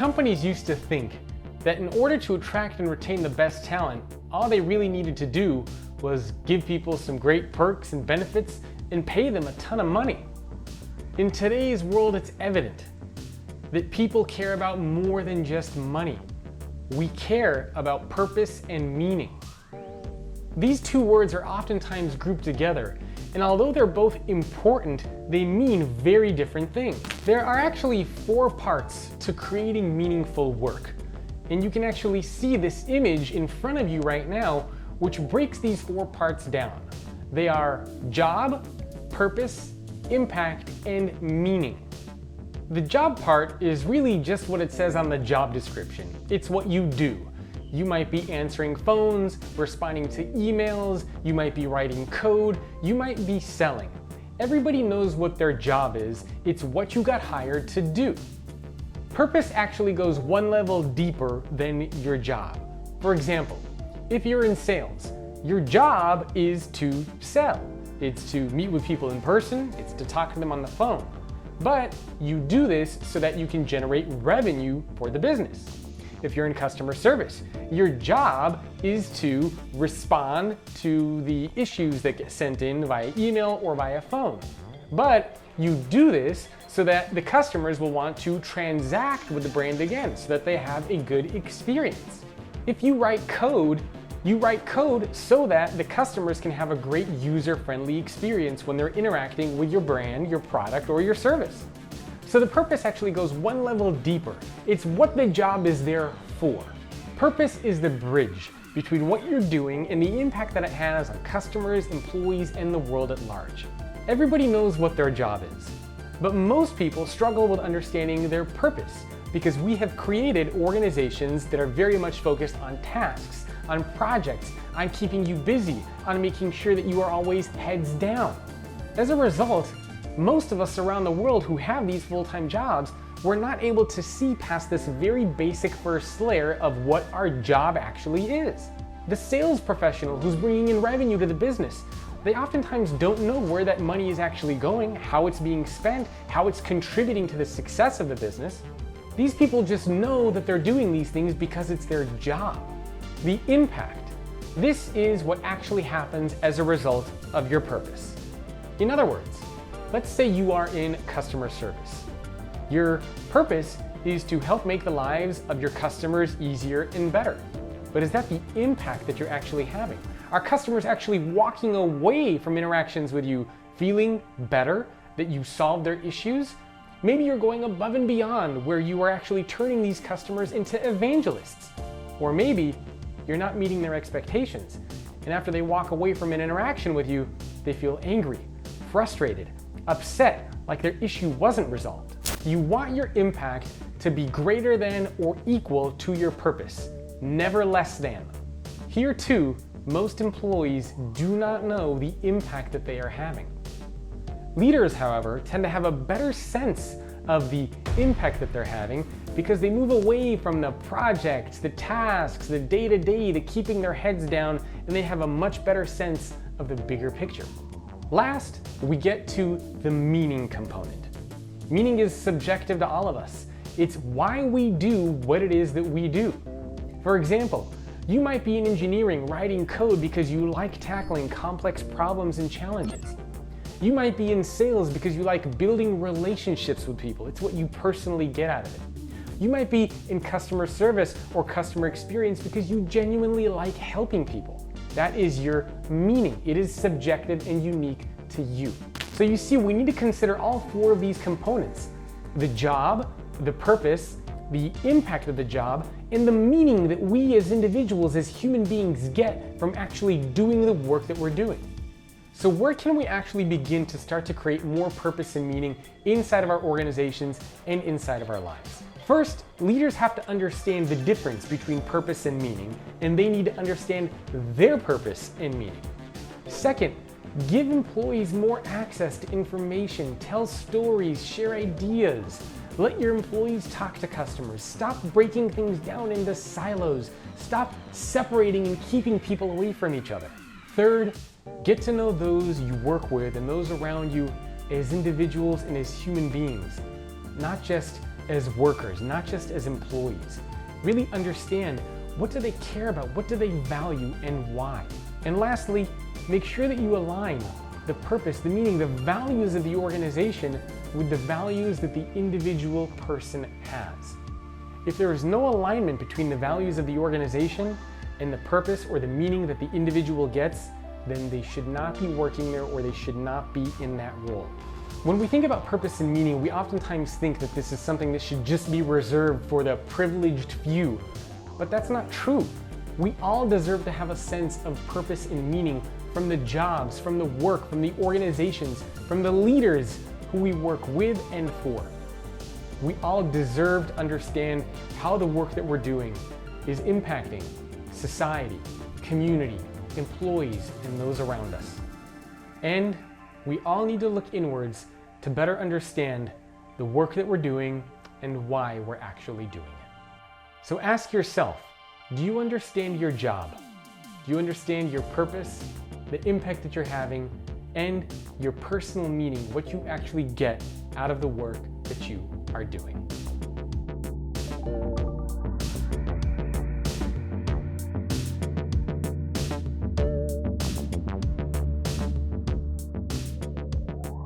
Companies used to think that in order to attract and retain the best talent, all they really needed to do was give people some great perks and benefits and pay them a ton of money. In today's world, it's evident that people care about more than just money. We care about purpose and meaning. These two words are oftentimes grouped together, and although they're both important, they mean very different things. There are actually 4 parts to creating meaningful work, and you can actually see this image in front of you right now, which breaks these 4 parts down. They are job, purpose, impact, and meaning. The job part is really just what it says on the job description. It's what you do. You might be answering phones, responding to emails, you might be writing code, you might be selling. Everybody knows what their job is. It's what you got hired to do. Purpose actually goes one level deeper than your job. For example, if you're in sales, your job is to sell. It's to meet with people in person, it's to talk to them on the phone. But you do this so that you can generate revenue for the business. If you're in customer service, your job is to respond to the issues that get sent in via email or via phone. But you do this so that the customers will want to transact with the brand again, so that they have a good experience. If you write code so that the customers can have a great user-friendly experience when they're interacting with your brand, your product, or your service. So the purpose actually goes one level deeper. It's what the job is there for. Purpose is the bridge between what you're doing and the impact that it has on customers, employees, and the world at large. Everybody knows what their job is, but most people struggle with understanding their purpose because we have created organizations that are very much focused on tasks, on projects, on keeping you busy, on making sure that you are always heads down. As a result, most of us around the world who have these full-time jobs, we're not able to see past this very basic first layer of what our job actually is. The sales professional who's bringing in revenue to the business, they oftentimes don't know where that money is actually going, how it's being spent, how it's contributing to the success of the business. These people just know that they're doing these things because it's their job. The impact. This is what actually happens as a result of your purpose. In other words, let's say you are in customer service. Your purpose is to help make the lives of your customers easier and better. But is that the impact that you're actually having? Are customers actually walking away from interactions with you feeling better, that you solved their issues? Maybe you're going above and beyond where you are actually turning these customers into evangelists. Or maybe you're not meeting their expectations. And after they walk away from an interaction with you, they feel angry, frustrated, upset, like their issue wasn't resolved. You want your impact to be greater than or equal to your purpose, never less than. Here too, most employees do not know the impact that they are having. Leaders, however, tend to have a better sense of the impact that they're having because they move away from the projects, the tasks, the day-to-day, the keeping their heads down, and they have a much better sense of the bigger picture. Last, we get to the meaning component. Meaning is subjective to all of us. It's why we do what it is that we do. For example, you might be in engineering writing code because you like tackling complex problems and challenges. You might be in sales because you like building relationships with people. It's what you personally get out of it. You might be in customer service or customer experience because you genuinely like helping people. That is your meaning. It is subjective and unique to you. So you see, we need to consider all 4 of these components: the job, the purpose, the impact of the job, and the meaning that we as individuals, as human beings, get from actually doing the work that we're doing. So where can we actually begin to start to create more purpose and meaning inside of our organizations and inside of our lives? First, leaders have to understand the difference between purpose and meaning, and they need to understand their purpose and meaning. Second, give employees more access to information, tell stories, share ideas. Let your employees talk to customers. Stop breaking things down into silos. Stop separating and keeping people away from each other. Third, get to know those you work with and those around you as individuals and as human beings, not just as workers, not just as employees. Really understand, what do they care about, what do they value, and why? And lastly, make sure that you align the purpose, the meaning, the values of the organization with the values that the individual person has. If there is no alignment between the values of the organization and the purpose or the meaning that the individual gets, then they should not be working there, or they should not be in that role. When we think about purpose and meaning, we oftentimes think that this is something that should just be reserved for the privileged few, but that's not true. We all deserve to have a sense of purpose and meaning from the jobs, from the work, from the organizations, from the leaders who we work with and for. We all deserve to understand how the work that we're doing is impacting society, community, employees, and those around us. And we all need to look inwards to better understand the work that we're doing and why we're actually doing it. So ask yourself, do you understand your job? Do you understand your purpose, the impact that you're having, and your personal meaning, what you actually get out of the work that you are doing?